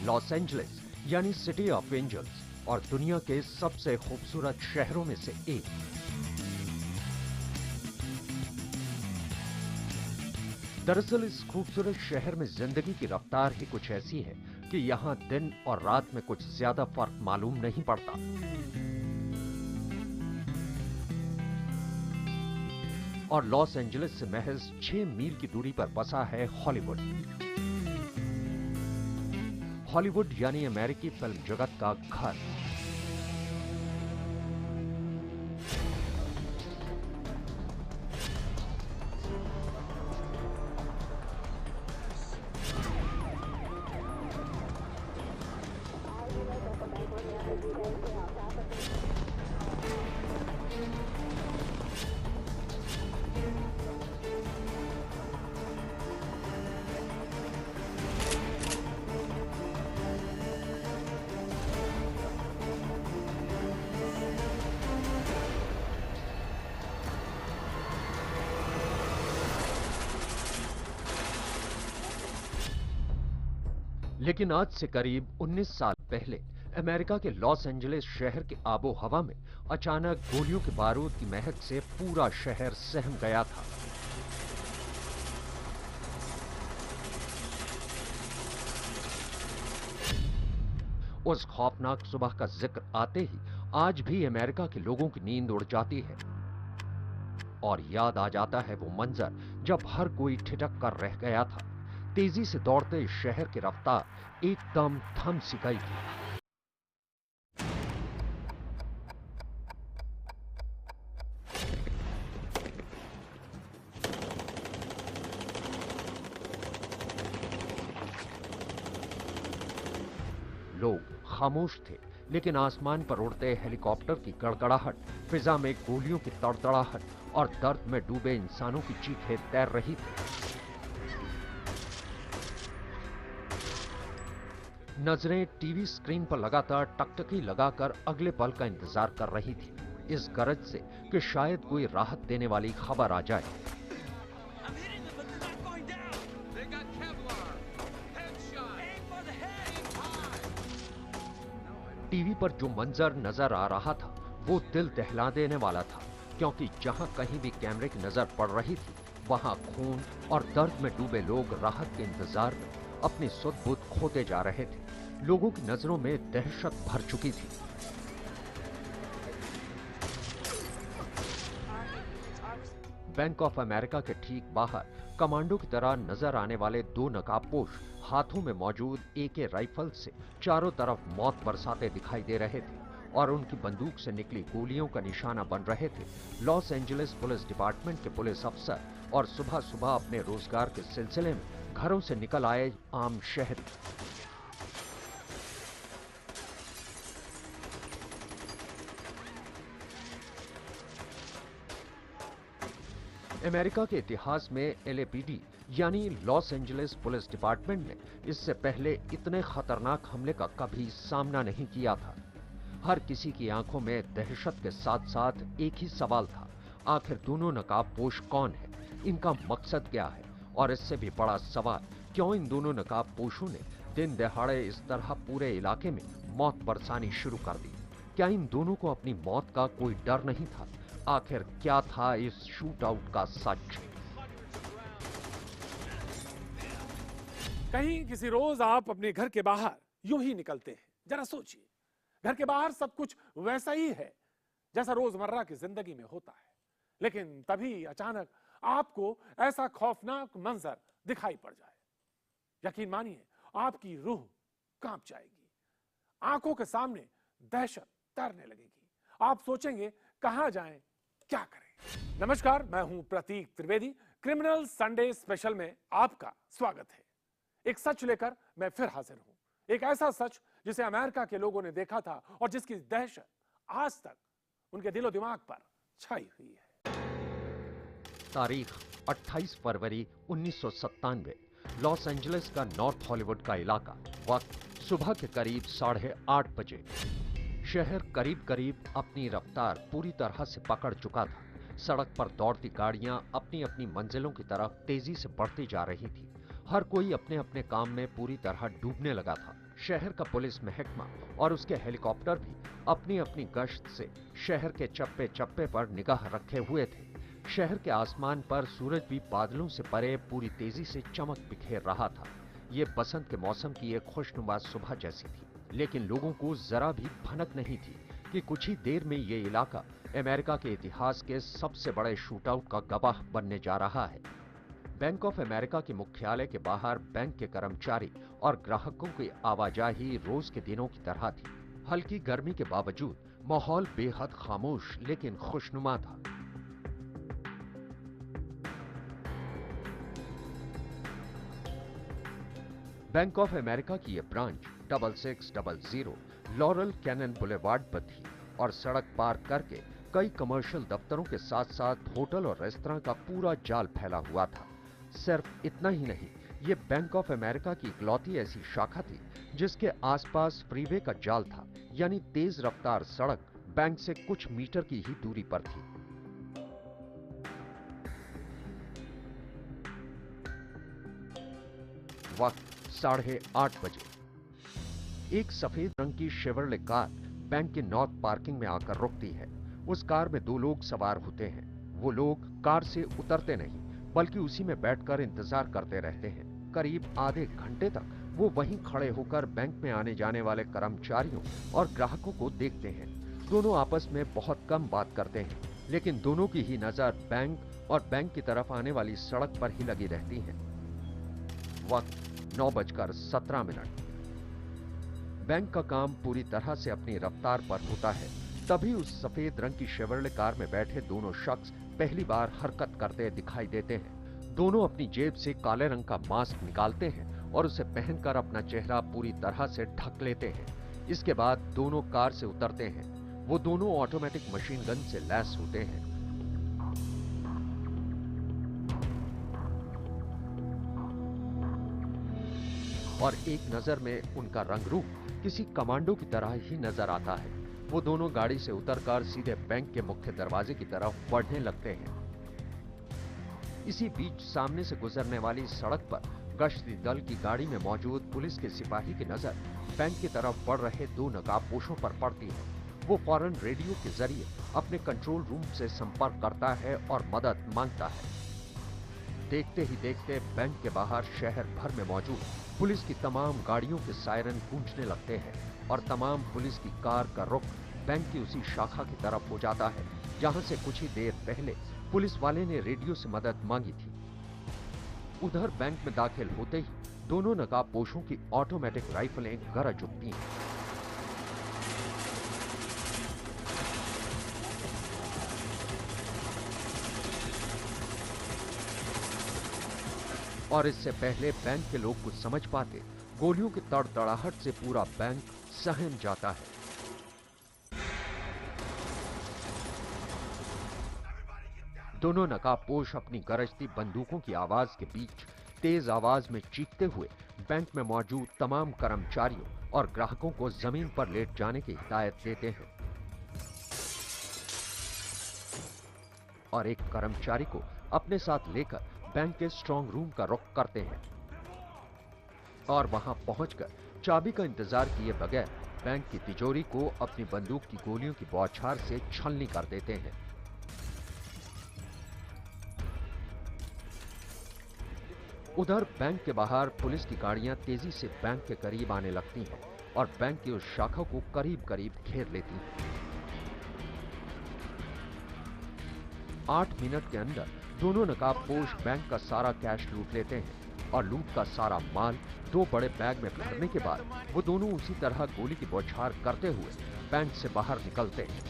Los Angeles यानी city of angels और दुनिया के सबसे खूबसूरत शहरों में से एक। दरअसल इस खूबसूरत शहर में जिंदगी की रफ्तार ही कुछ ऐसी है कि यहां दिन और रात में कुछ ज्यादा फर्क मालूम नहीं पड़ता। और लॉस एंजलिस से महज 6 मील की दूरी पर बसा है हॉलीवुड। हॉलीवुड यानी अमेरिकी फिल्म जगत का घर। लेकिन आज से करीब 19 साल पहले अमेरिका के लॉस एंजलिस शहर के आबो हवा में अचानक गोलियों के बारूद की महक से पूरा शहर सहम गया था। उस खौफनाक सुबह का जिक्र आते ही आज भी अमेरिका के लोगों की नींद उड़ जाती है और याद आ जाता है वो मंजर जब हर कोई ठिठक कर रह गया था। तेजी से दौड़ते इस शहर की रफ्तार एकदम थम सी गई थी। लोग खामोश थे, लेकिन आसमान पर उड़ते हेलीकॉप्टर की गड़गड़ाहट, फिजा में गोलियों की तड़तड़ाहट और दर्द में डूबे इंसानों की चीखें तैर रही थी। नजरें टीवी स्क्रीन पर लगातार टकटकी लगाकर अगले पल का इंतजार कर रही थी, इस गरज से कि शायद कोई राहत देने वाली खबर आ जाए। टीवी पर जो मंजर नजर आ रहा था वो दिल दहला देने वाला था, क्योंकि जहां कहीं भी कैमरे की नजर पड़ रही थी वहां खून और दर्द में डूबे लोग राहत के इंतजार में अपनी सुध-बुध खोते जा रहे थे। लोगों की नजरों में दहशत भर चुकी थी। बैंक ऑफ अमेरिका के ठीक बाहर कमांडो की तरह नजर आने वाले दो नकाबपोश हाथों में मौजूद एके राइफल से चारों तरफ मौत बरसाते दिखाई दे रहे थे और उनकी बंदूक से निकली गोलियों का निशाना बन रहे थे लॉस एंजलिस पुलिस डिपार्टमेंट के पुलिस अफसर और सुबह सुबह अपने रोजगार के सिलसिले में घरों से निकल आए आम शहरी। अमेरिका के इतिहास में एलएपीडी यानी लॉस एंजलिस पुलिस डिपार्टमेंट ने इससे पहले इतने खतरनाक हमले का कभी सामना नहीं किया था। हर किसी की आंखों में दहशत के साथ साथ एक ही सवाल था, आखिर दोनों नकाबपोश कौन है, इनका मकसद क्या है, और इससे भी बड़ा सवाल, क्यों इन दोनों नकाबपोशों ने दिन दहाड़े इस तरह पूरे इलाके में मौत बरसानी शुरू कर दी। क्या इन दोनों को अपनी मौत का कोई डर नहीं था? आखिर क्या था इस शूट आउट का सच? कहीं किसी रोज आप अपने घर के बाहर यूं ही निकलते हैं। जरा सोचिए, घर के बाहर सब कुछ वैसा ही है जैसा रोजमर्रा की जिंदगी में होता है, लेकिन तभी अचानक आपको ऐसा खौफनाक मंजर दिखाई पड़ जाए। यकीन मानिए, आपकी रूह कांप जाएगी, आंखों के सामने दहशत तैरने लगेगी। आप सोचेंगे कहां जाएं, क्या करें। नमस्कार, मैं हूं प्रतीक त्रिवेदी। क्रिमिनल संडे स्पेशल में आपका स्वागत है। एक सच लेकर मैं फिर हाजिर हूं, एक ऐसा सच जिसे अमेरिका के लोगों ने देखा था और जिसकी दहशत आज तक उनके दिलो दिमाग पर छाई हुई है। तारीख 28 फरवरी 1997, लॉस एंजलिस का नॉर्थ हॉलीवुड का इलाका। वक्त सुबह के करीब 8:30 बजे। शहर करीब करीब अपनी रफ्तार पूरी तरह से पकड़ चुका था। सड़क पर दौड़ती गाड़ियां अपनी अपनी मंजिलों की तरफ तेजी से बढ़ती जा रही थी। हर कोई अपने अपने काम में पूरी तरह डूबने लगा था। शहर का पुलिस महकमा और उसके हेलीकॉप्टर भी अपनी अपनी गश्त से शहर के चप्पे चप्पे पर निगाह रखे हुए थे। शहर के आसमान पर सूरज भी बादलों से परे पूरी तेजी से चमक बिखेर रहा था। ये बसंत के मौसम की एक खुशनुमा सुबह जैसी थी, लेकिन लोगों को जरा भी भनक नहीं थी कि कुछ ही देर में ये इलाका अमेरिका के इतिहास के सबसे बड़े शूटआउट का गवाह बनने जा रहा है। बैंक ऑफ अमेरिका के मुख्यालय के बाहर बैंक के कर्मचारी और ग्राहकों की आवाजाही रोज के दिनों की तरह थी। हल्की गर्मी के बावजूद माहौल बेहद खामोश लेकिन खुशनुमा था। बैंक ऑफ अमेरिका की यह ब्रांच 6600 लॉरल कैनन बुलेवार्ड पर थी और सड़क पार करके कई कमर्शियल दफ्तरों के साथ साथ होटल और रेस्तरां का पूरा जाल फैला हुआ था। सिर्फ इतना ही नहीं, ये बैंक ऑफ अमेरिका की इकलौती ऐसी शाखा थी जिसके आसपास फ्रीवे का जाल था, यानी तेज रफ्तार सड़क बैंक से कुछ मीटर की ही दूरी पर थी। वक्त 8:30 बजे। एक सफेद रंग की शेवरले कार बैंक के नॉर्थ पार्किंग में आकर रुकती है। उस कार में 2 लोग सवार होते हैं। वो लोग कार से उतरते नहीं, बल्कि उसी में बैठकर इंतजार करते रहते हैं। करीब आधे घंटे तक वो वहीं खड़े होकर बैंक में आने जाने वाले कर्मचारियों और ग्राहकों को देखते हैं। दोनों आपस में बहुत कम बात करते हैं, लेकिन दोनों की ही नजर बैंक और बैंक की तरफ आने वाली सड़क पर ही लगी रहती है। वक्त 9:17। बैंक का काम पूरी तरह से अपनी रफ्तार पर होता है। तभी उस सफेद रंग की शेवरले कार में बैठे दोनों शख्स पहली बार हरकत करते दिखाई देते हैं। दोनों अपनी जेब से काले रंग का मास्क निकालते हैं और उसे पहनकर अपना चेहरा पूरी तरह से ढक लेते हैं। इसके बाद दोनों कार से उतरते हैं। वो दोनों ऑटोमेटिक मशीन गन से लैस होते हैं। और एक नजर में उनका रंग रूप किसी कमांडो की तरह ही नजर आता है। वो दोनों गाड़ी से उतरकर सीधे बैंक के मुख्य दरवाजे की तरफ बढ़ने लगते हैं। इसी बीच सामने से गुजरने वाली सड़क पर गश्ती दल की गाड़ी में मौजूद पुलिस के सिपाही की नजर बैंक की तरफ बढ़ रहे 2 नकाबपोशों पर पड़ती है। वो फौरन रेडियो के जरिए अपने कंट्रोल रूम से संपर्क करता है और मदद मांगता है। देखते ही देखते बैंक के बाहर शहर भर में मौजूद पुलिस की तमाम गाड़ियों के सायरन गूंजने लगते हैं और तमाम पुलिस की कार का रुख बैंक की उसी शाखा की तरफ हो जाता है जहां से कुछ ही देर पहले पुलिस वाले ने रेडियो से मदद मांगी थी। उधर बैंक में दाखिल होते ही दोनों नकाबपोशों की ऑटोमेटिक राइफलें गरज उठती हैं। और इससे पहले बैंक के लोग कुछ समझ पाते, गोलियों की तड़तड़ाहट से पूरा बैंक सहम जाता है। दोनों नकाबपोश अपनी गरजती बंदूकों की आवाज के बीच तेज आवाज में चीखते हुए बैंक में मौजूद तमाम कर्मचारियों और ग्राहकों को जमीन पर लेट जाने की हिदायत देते हैं और एक कर्मचारी को अपने साथ लेकर बैंक के स्ट्रांग रूम का रुख करते हैं और वहां पहुंचकर चाबी का इंतजार किए बगैर बैंक की तिजोरी को अपनी बंदूक की गोलियों की बौछार से छलनी कर देते हैं। उधर बैंक के बाहर पुलिस की गाड़ियां तेजी से बैंक के करीब आने लगती हैं और बैंक की उस शाखा को करीब करीब घेर लेती हैं। 8 मिनट के अंदर दोनों नकाबपोश बैंक का सारा कैश लूट लेते हैं और लूट का सारा माल 2 बड़े बैग में भरने के बाद वो दोनों उसी तरह गोली की बौछार करते हुए बैंक से बाहर निकलते हैं।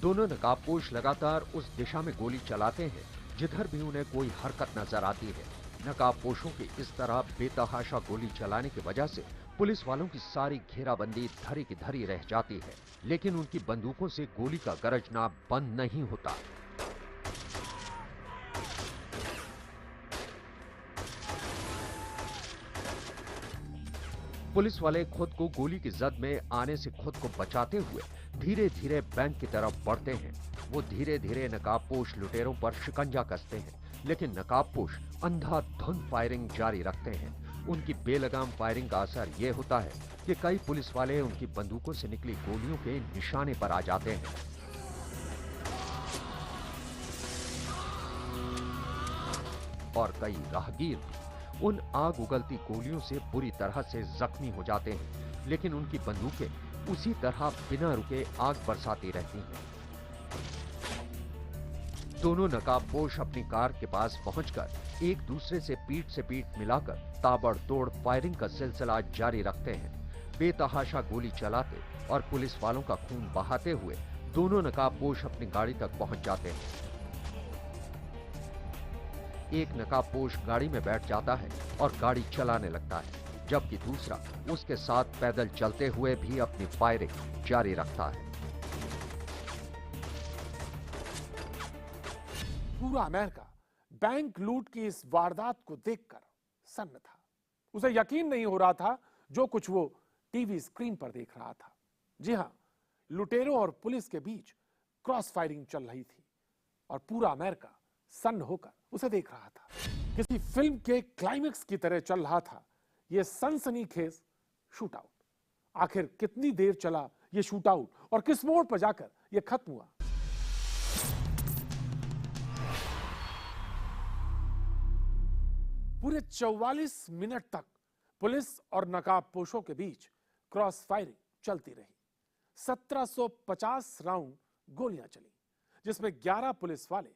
दोनों नकाबपोश लगातार उस दिशा में गोली चलाते हैं जिधर भी उन्हें कोई हरकत नजर आती है। नकाबपोशों की इस तरह बेतहाशा गोली चलाने की वजह से पुलिस वालों की सारी घेराबंदी धरी की धरी रह जाती है, लेकिन उनकी बंदूकों से गोली का गरजना बंद नहीं होता। पुलिस वाले खुद को गोली की जद में आने से खुद को बचाते हुए धीरे धीरे बैंक की तरफ बढ़ते हैं। वो धीरे धीरे नकाबपोश लुटेरों पर शिकंजा कसते हैं, लेकिन नकाबपोश अंधाधुंध फायरिंग जारी रखते हैं। उनकी बेलगाम फायरिंग का असर यह होता है कि कई पुलिस वाले उनकी बंदूकों से निकली गोलियों के निशाने पर आ जाते हैं। और कई राहगीर उन आग उगलती गोलियों से बुरी तरह से जख्मी हो जाते हैं, लेकिन उनकी बंदूकें उसी तरह बिना रुके आग बरसाती रहती हैं। दोनों नकाबपोश अपनी कार के पास पहुंचकर एक दूसरे से पीठ मिलाकर ताबड़तोड़ फायरिंग का सिलसिला जारी रखते हैं। बेतहाशा गोली चलाते और पुलिस वालों का खून बहाते हुए दोनों नकाबपोश अपनी गाड़ी तक पहुंच जाते हैं। एक नकाबपोश गाड़ी में बैठ जाता है और गाड़ी चलाने लगता है, जबकि दूसरा उसके साथ पैदल चलते हुए भी अपनी फायरिंग जारी रखता है। पूरा अमेरिका बैंक लूट की इस वारदात को देखकर सन्न था। उसे यकीन नहीं हो रहा था जो कुछ वो टीवी स्क्रीन पर देख रहा था। जी हां, लुटेरों और पुलिस के बीच क्रॉस फायरिंग चल रही थी और पूरा अमेरिका सन्न होकर उसे देख रहा था। किसी फिल्म के क्लाइमेक्स की तरह चल रहा था यह सनसनीखेज शूटआउट। आखिर कितनी देर चला यह शूटआउट और किस मोड़ पर जाकर यह खत्म हुआ? पूरे 44 मिनट तक पुलिस और नकाबपोशों के बीच क्रॉस फायरिंग चलती रही। 1750 राउंड गोलियां चली, जिसमें 11 पुलिस वाले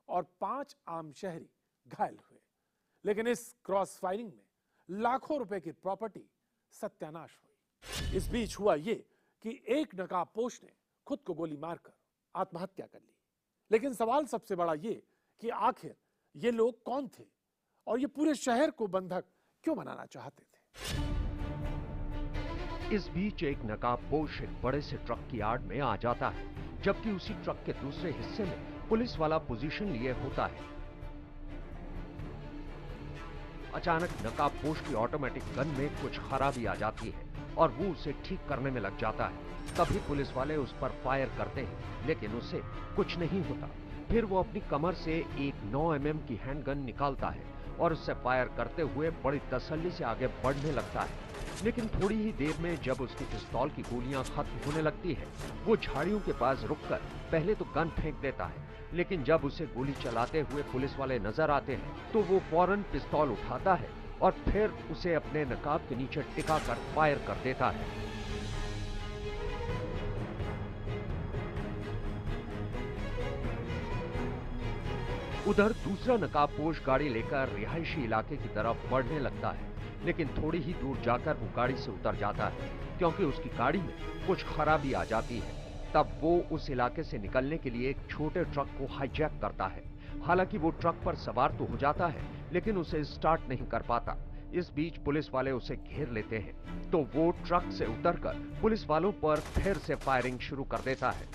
और 5 आम शहरी घायल हुए। लेकिन इस क्रॉस फायरिंग में लाखों रुपए की प्रॉपर्टी सत्यानाश हुई। इस बीच हुआ यह कि एक नकाबपोश ने खुद को गोली मारकर आत्महत्या कर ली। लेकिन सवाल सबसे बड़ा यह कि आखिर ये लोग कौन थे और ये पूरे शहर को बंधक क्यों बनाना चाहते थे? इस बीच एक नकाबपोश एक बड़े से ट्रक की आड़ में आ जाता है, जबकि उसी ट्रक के दूसरे हिस्से में पुलिस वाला पोजीशन लिए होता है। अचानक नकाबपोश की ऑटोमेटिक गन में कुछ खराबी आ जाती है और वो उसे ठीक करने में लग जाता है। तभी पुलिस वाले उस पर फायर करते हैं, लेकिन उसे कुछ नहीं होता। फिर वो अपनी कमर से एक 9 mm की हैंडगन निकालता है और उससे फायर करते हुए बड़ी तसल्ली से आगे बढ़ने लगता है। लेकिन थोड़ी ही देर में जब उसकी पिस्तौल की गोलियां खत्म होने लगती है, वो झाड़ियों के पास रुककर पहले तो गन फेंक देता है, लेकिन जब उसे गोली चलाते हुए पुलिस वाले नजर आते हैं तो वो फौरन पिस्तौल उठाता है और फिर उसे अपने नकाब के नीचे टिका कर फायर कर देता है। उधर दूसरा नकाबपोश गाड़ी लेकर रिहायशी इलाके की तरफ बढ़ने लगता है, लेकिन थोड़ी ही दूर जाकर वो गाड़ी से उतर जाता है क्योंकि उसकी गाड़ी में कुछ खराबी आ जाती है। तब वो उस इलाके से निकलने के लिए एक छोटे ट्रक को हाईजैक करता है। हालांकि वो ट्रक पर सवार तो हो जाता है, लेकिन उसे स्टार्ट नहीं कर पाता। इस बीच पुलिस वाले उसे घेर लेते हैं, तो वो ट्रक से उतरकर पुलिस वालों पर फिर से फायरिंग शुरू कर देता है।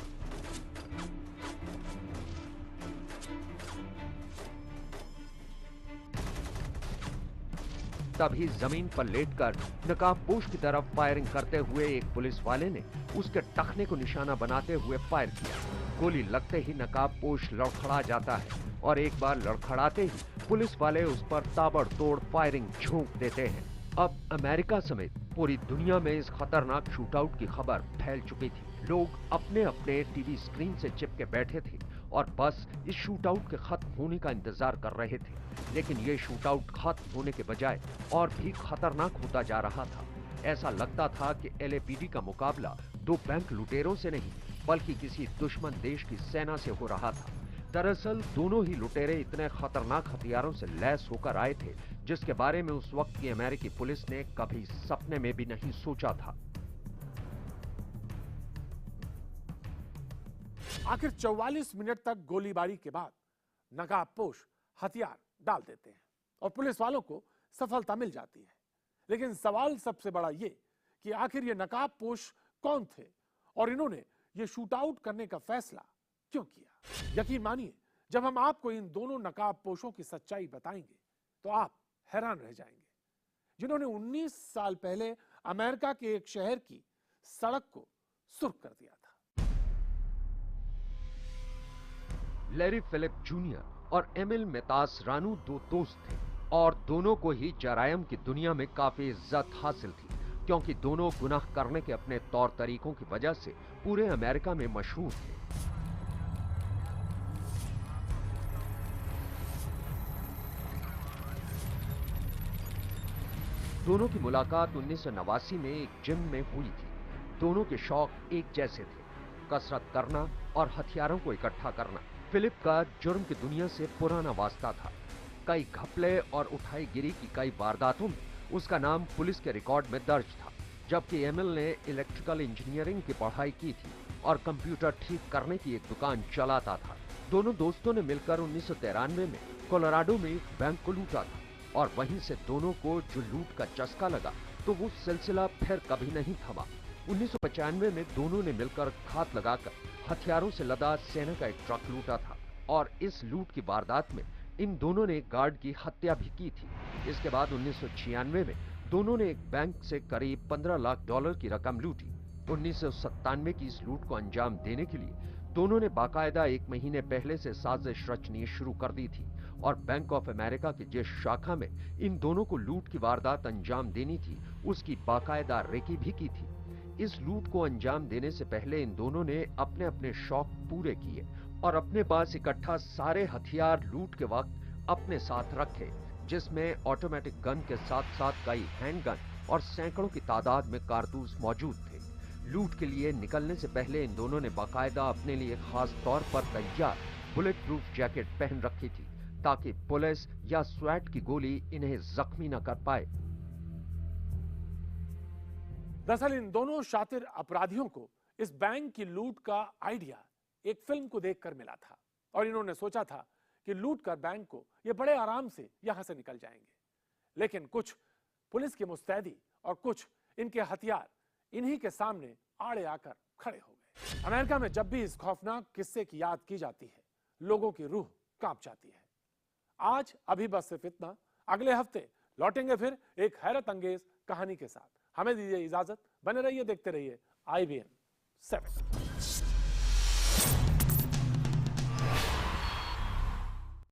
तभी जमीन पर लेटकर नकाबपोश की तरफ फायरिंग करते हुए एक पुलिस वाले ने उसके टखने को निशाना बनाते हुए फायर किया। गोली लगते ही नकाबपोश लड़खड़ा जाता है और एक बार लड़खड़ाते ही पुलिस वाले उस पर ताबड़तोड़ फायरिंग झोंक देते हैं। अब अमेरिका समेत पूरी दुनिया में इस खतरनाक शूटआउट की खबर फैल चुकी थी। लोग अपने अपने टीवी स्क्रीन से चिपके बैठे थे और बस इस शूटआउट के खत्म होने का इंतजार कर रहे थे। लेकिन ये शूटआउट खत्म होने के बजाय और भी खतरनाक होता जा रहा था। ऐसा लगता था कि LAPD का मुकाबला 2 बैंक लुटेरों से नहीं, बल्कि किसी दुश्मन देश की सेना से हो रहा था। दरअसल दोनों ही लुटेरे इतने खतरनाक हथियारों से लैस होकर आए थे, जिसके बारे में उस वक्त की अमेरिकी पुलिस ने कभी सपने में भी नहीं सोचा था। आखिर 44 मिनट तक गोलीबारी के बाद नकाबपोश हथियार डाल देते हैं और पुलिस वालों को सफलता मिल जाती है। लेकिन सवाल सबसे बड़ा ये कि आखिर ये नकाबपोश कौन थे और इन्होंने ये शूटआउट करने का फैसला क्यों किया? यकीन मानिए, जब हम आपको इन दोनों नकाबपोशों की सच्चाई बताएंगे तो आप हैरान रह जाएंगे, जिन्होंने 19 साल पहले अमेरिका के एक शहर की सड़क को सुर्ख कर दिया था। लैरी फिलिप जूनियर और एमिल मेतास रानू दो दोस्त थे और दोनों को ही जरायम की दुनिया में काफी इज्जत हासिल थी, क्योंकि दोनों गुनाह करने के अपने तौर तरीकों की वजह से पूरे अमेरिका में मशहूर थे। दोनों की मुलाकात 1989 में एक जिम में हुई थी। दोनों के शौक एक जैसे थे, कसरत करना और हथियारों को इकट्ठा करना। फिलिप का जुर्म की दुनिया से पुराना वास्ता था। कई घपले और उठाईगिरी की कई वारदातों में उसका नाम पुलिस के रिकॉर्ड में दर्ज था, जबकि एमिल ने इलेक्ट्रिकल इंजीनियरिंग की पढ़ाई की थी और कंप्यूटर ठीक करने की एक दुकान चलाता था। दोनों दोस्तों ने मिलकर 1993 में कोलोराडो में एक बैंक को लूटा था और वहीं से दोनों को जो लूट का चस्का लगा तो वो सिलसिला फिर कभी नहीं थमा। 1995 में दोनों ने मिलकर घात लगाकर हथियारों से लदा सेना का एक ट्रक लूटा था और इस लूट की वारदात में इन दोनों ने गार्ड की हत्या भी की थी। इसके बाद 1996 में दोनों ने एक बैंक से करीब $15 लाख की रकम लूटी। 1997 की इस लूट को अंजाम देने के लिए दोनों ने बाकायदा 1 महीने पहले से साजिश रचनी शुरू कर दी थी और बैंक ऑफ अमेरिका की जिस शाखा में इन दोनों को लूट की वारदात अंजाम देनी थी उसकी बाकायदा रेकी भी की थी। इस लूट को अंजाम देने से पहले इन दोनों ने अपने अपने शौक पूरे किए और अपने पास इकट्ठा सारे हथियार लूट के वक्त अपने साथ रखे, जिसमें ऑटोमेटिक गन के साथ साथ कई हैंडगन और सैकड़ों की तादाद में कारतूस मौजूद थे। लूट के लिए निकलने से पहले इन दोनों ने बाकायदा अपने लिए खास तौर पर तैयार बुलेट प्रूफ जैकेट पहन रखी थी ताकि पुलिस या स्वैट की गोली इन्हें जख्मी न कर पाए। दरअसल इन दोनों शातिर अपराधियों को इस बैंक की लूट का आइडिया एक फिल्म को देखकर मिला था और इन्होंने सोचा था कि लूट कर बैंक को ये बड़े आराम से यहां से निकल जाएंगे। लेकिन कुछ पुलिस की मुस्तैदी और कुछ इनके हथियार इन्हीं के सामने आड़े आकर खड़े हो गए। अमेरिका में जब भी इस खौफनाक किस्से की याद की जाती है, लोगों की रूह कांप जाती है। आज अभी बस सिर्फ इतना। अगले हफ्ते लौटेंगे फिर एक हैरत अंगेज कहानी के साथ। हमें दीजिए इजाजत, बने रहिए, देखते रहिए IBN 7।